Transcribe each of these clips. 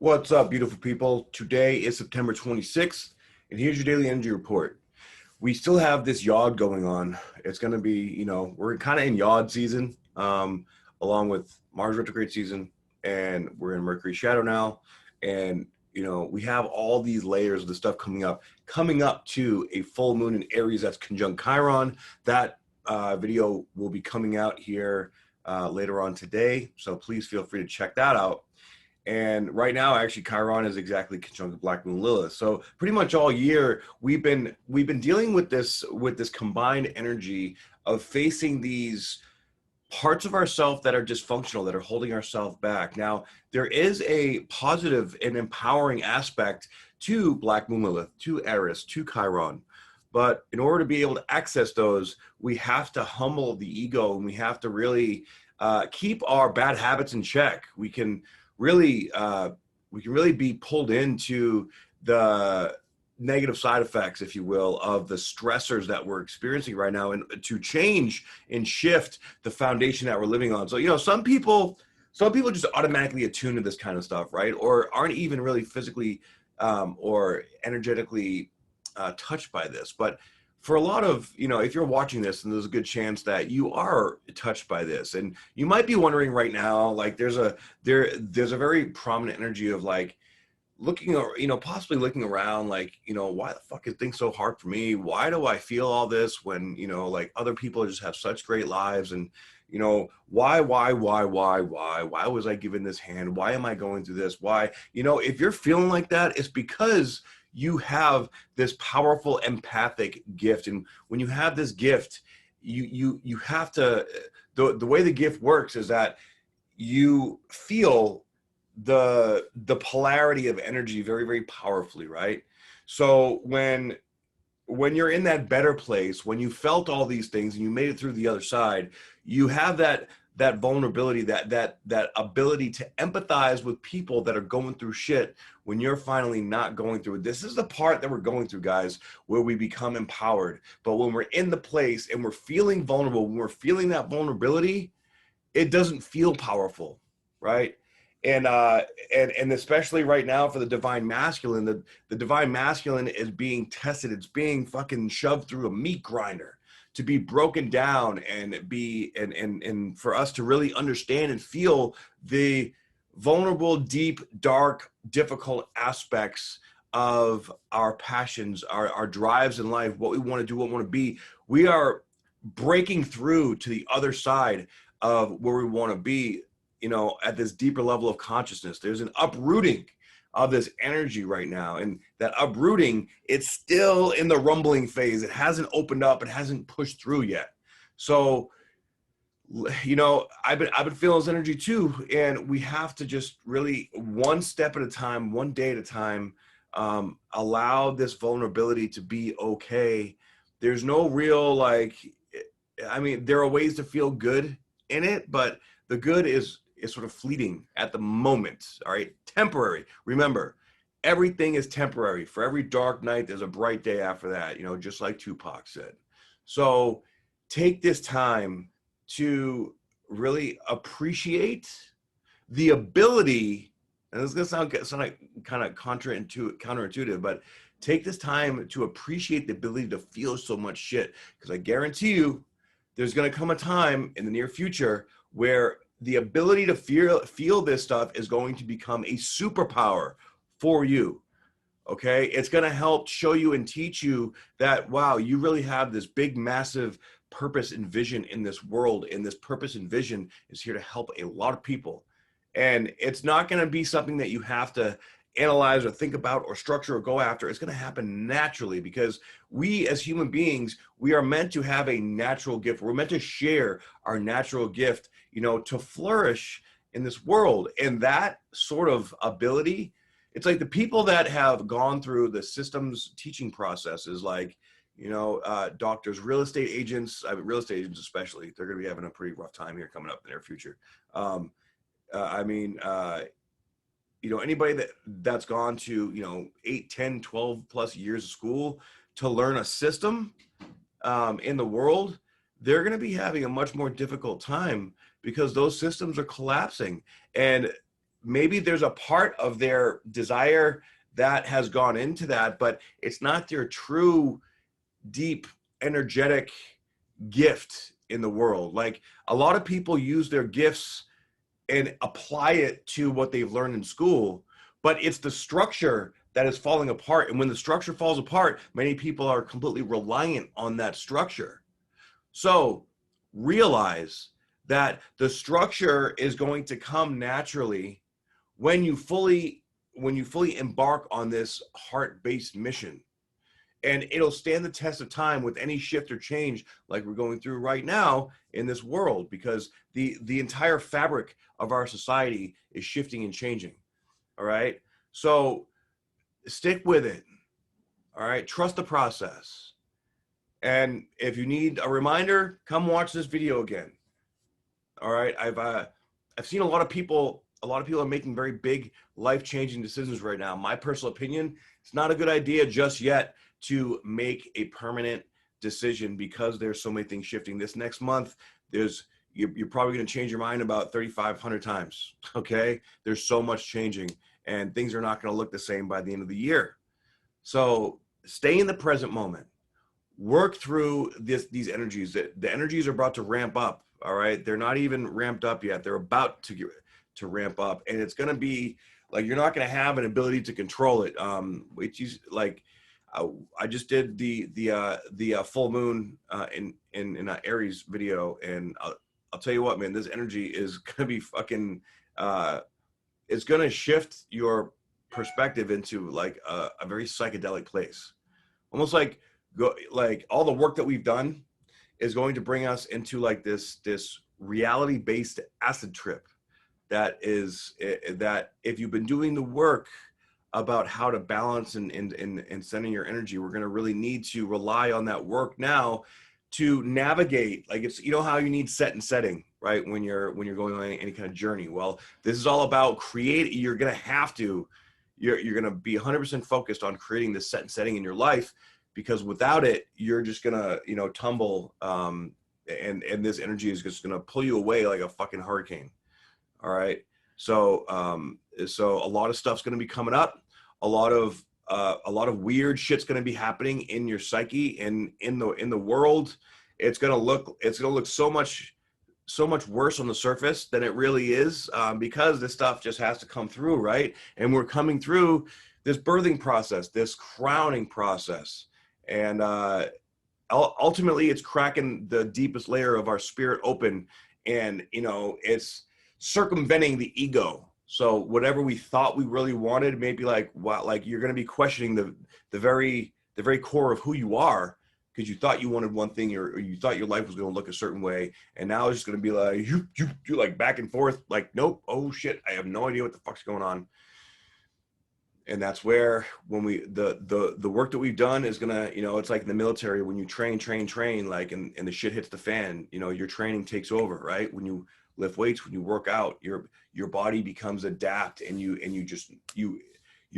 What's up, beautiful people? Today is September 26th, and here's your daily energy report. We still have this yod going on. It's going to be, we're kind of in yod season, along with Mars retrograde season, and we're in Mercury shadow now. And, we have all these layers of the stuff coming up to a full moon in Aries that's conjunct Chiron. That video will be coming out here later on today, so please feel free to check that out. And right now, actually, Chiron is exactly conjunct Black Moon Lilith. So pretty much all year, we've been dealing with this combined energy of facing these parts of ourselves that are dysfunctional, that are holding ourselves back. Now, there is a positive and empowering aspect to Black Moon Lilith, to Eris, to Chiron. But in order to be able to access those, we have to humble the ego, and we have to really keep our bad habits in check. We can really be pulled into the negative side effects, if you will, of the stressors that we're experiencing right now, and to change and shift the foundation that we're living on. So, some people just automatically attune to this kind of stuff, right? Or aren't even really physically or energetically touched by this. But for a lot of, if you're watching this, and there's a good chance that you are touched by this, and you might be wondering right now, like there's a very prominent energy of like looking, or possibly looking around, like, why the fuck is things so hard for me? Why do I feel all this when like other people just have such great lives? And why was I given this hand? Why am I going through this? Why? If you're feeling like that, it's because you have this powerful empathic gift. And when you have this gift, you have to, the way the gift works is that you feel the polarity of energy very, very powerfully, right? So when you're in that better place, when you felt all these things and you made it through the other side, you have that vulnerability, that ability to empathize with people that are going through shit when you're finally not going through it. This is the part that we're going through, guys, where we become empowered. But when we're in the place and we're feeling vulnerable, when we're feeling that vulnerability, it doesn't feel powerful, right? And especially right now for the divine masculine, the divine masculine is being tested. It's being fucking shoved through a meat grinder to be broken down, and be and for us to really understand and feel the vulnerable, deep, dark, difficult aspects of our passions, our drives in life, what we want to do, what we want to be. We are breaking through to the other side of where we want to be, at this deeper level of consciousness. There's an uprooting of this energy right now, and that uprooting, it's still in the rumbling phase. It hasn't opened up, it hasn't pushed through yet. So I've been feeling this energy too, and we have to just really, one step at a time, one day at a time, allow this vulnerability to be okay. There's no real, like, I mean, there are ways to feel good in it, but the good is sort of fleeting at the moment. All right, temporary. Remember, everything is temporary. For every dark night, there's a bright day after that, just like Tupac said. So take this time to really appreciate the ability, and this is going to sound like kind of counterintuitive, but take this time to appreciate the ability to feel so much shit, because I guarantee you there's going to come a time in the near future where the ability to feel this stuff is going to become a superpower for you. Okay, it's going to help show you and teach you that, wow, you really have this big, massive purpose and vision in this world, and this purpose and vision is here to help a lot of people. And it's not going to be something that you have to analyze or think about or structure or go after. It's going to happen naturally, because we as human beings, we are meant to have a natural gift. We're meant to share our natural gift, to flourish in this world. And that sort of ability, it's like the people that have gone through the systems teaching processes, like, doctors, real estate agents, especially, they're going to be having a pretty rough time here coming up in the near future. Anybody that's gone to, 8, 10, 12 plus years of school to learn a system in the world, they're going to be having a much more difficult time, because those systems are collapsing. And maybe there's a part of their desire that has gone into that, but it's not their true deep energetic gift in the world. Like a lot of people use their gifts and apply it to what they've learned in school, but it's the structure that is falling apart. And when the structure falls apart, many people are completely reliant on that structure. So realize that the structure is going to come naturally when you fully embark on this heart-based mission. And it'll stand the test of time with any shift or change like we're going through right now in this world, because the entire fabric of our society is shifting and changing. All right. So stick with it. All right. Trust the process. And if you need a reminder, come watch this video again. All right. I've seen a lot of people are making very big life-changing decisions right now. My personal opinion, it's not a good idea just yet to make a permanent decision, because there's so many things shifting. This next month, you're probably going to change your mind about 3,500 times. Okay. There's so much changing, and things are not going to look the same by the end of the year. So stay in the present moment. Work through these energies. The energies are about to ramp up. All right. They're not even ramped up yet. They're about to ramp up, and it's going to be like, you're not going to have an ability to control it. Which is like, I just did the full moon in Aries video, and I'll tell you what, man, this energy is going to be fucking, it's going to shift your perspective into like a very psychedelic place. Almost like all the work that we've done is going to bring us into like this reality-based acid trip. That if you've been doing the work about how to balance and sending your energy, we're going to really need to rely on that work now to navigate. Like, it's, you know how you need set and setting, right? When you're going on any kind of journey. Well, this is all about creating. You're going to be 100% focused on creating this set and setting in your life, because without it, you're just going to, tumble. And this energy is just going to pull you away like a fucking hurricane. All right. So so a lot of stuff's going to be coming up. A lot of weird shit's going to be happening in your psyche and in the world. It's going to look so much worse on the surface than it really is, because this stuff just has to come through, right? And we're coming through this birthing process, this crowning process, and ultimately it's cracking the deepest layer of our spirit open, and it's circumventing the ego. So whatever we thought we really wanted, maybe like you're going to be questioning the very core of who you are, because you thought you wanted one thing, or you thought your life was going to look a certain way, and now it's just going to be like you like back and forth, like, nope, oh shit, I have no idea what the fuck's going on. And that's where, when the work that we've done is gonna, it's like in the military, when you train, like, and the shit hits the fan, your training takes over, right? When you lift weights, when you work out, your body becomes adapt, and your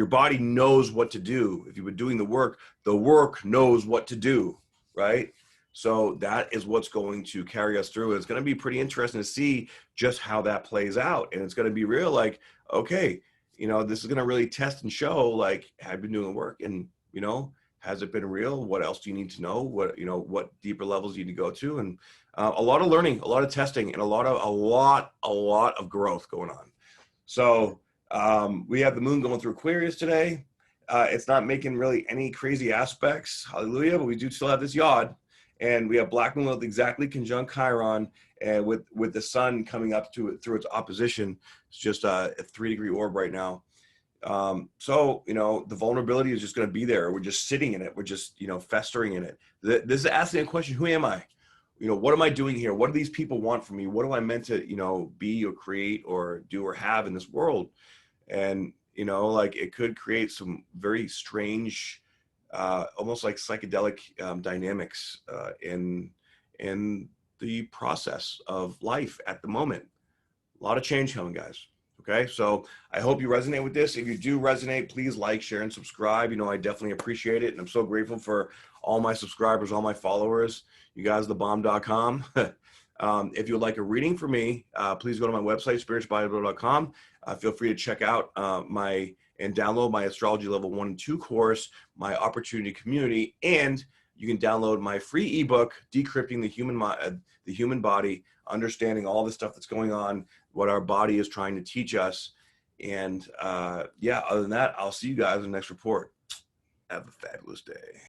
body knows what to do. If you've been doing the work knows what to do, right? So that is what's going to carry us through. It's going to be pretty interesting to see just how that plays out. And it's going to be real, like, okay, this is going to really test and show, like, have you been doing the work? And, has it been real? What else do you need to know? What deeper levels you need to go to? And a lot of learning, a lot of testing, and a lot of growth going on. So we have the moon going through Aquarius today. It's not making really any crazy aspects, hallelujah, but we do still have this yod. And we have black moon with exactly conjunct Chiron, and with the sun coming up through its opposition. It's just a 3-degree orb right now. So, the vulnerability is just going to be there. We're just sitting in it. We're just, festering in it. This is asking a question: who am I? What am I doing here? What do these people want from me? What am I meant to, be or create or do or have in this world? And, like, it could create some very strange, almost like psychedelic dynamics in the process of life at the moment. A lot of change coming, guys. Okay, so I hope you resonate with this. If you do resonate, please like, share, and subscribe. I definitely appreciate it. And I'm so grateful for all my subscribers, all my followers. You guys, thebomb.com. If you would like a reading for me, please go to my website, spiritualbible.com. Feel free to check out and download my astrology level 1 and 2 course, my opportunity community, and you can download my free ebook, Decrypting the Human Body, understanding all the stuff that's going on, what our body is trying to teach us. And yeah, other than that, I'll see you guys in the next report. Have a fabulous day.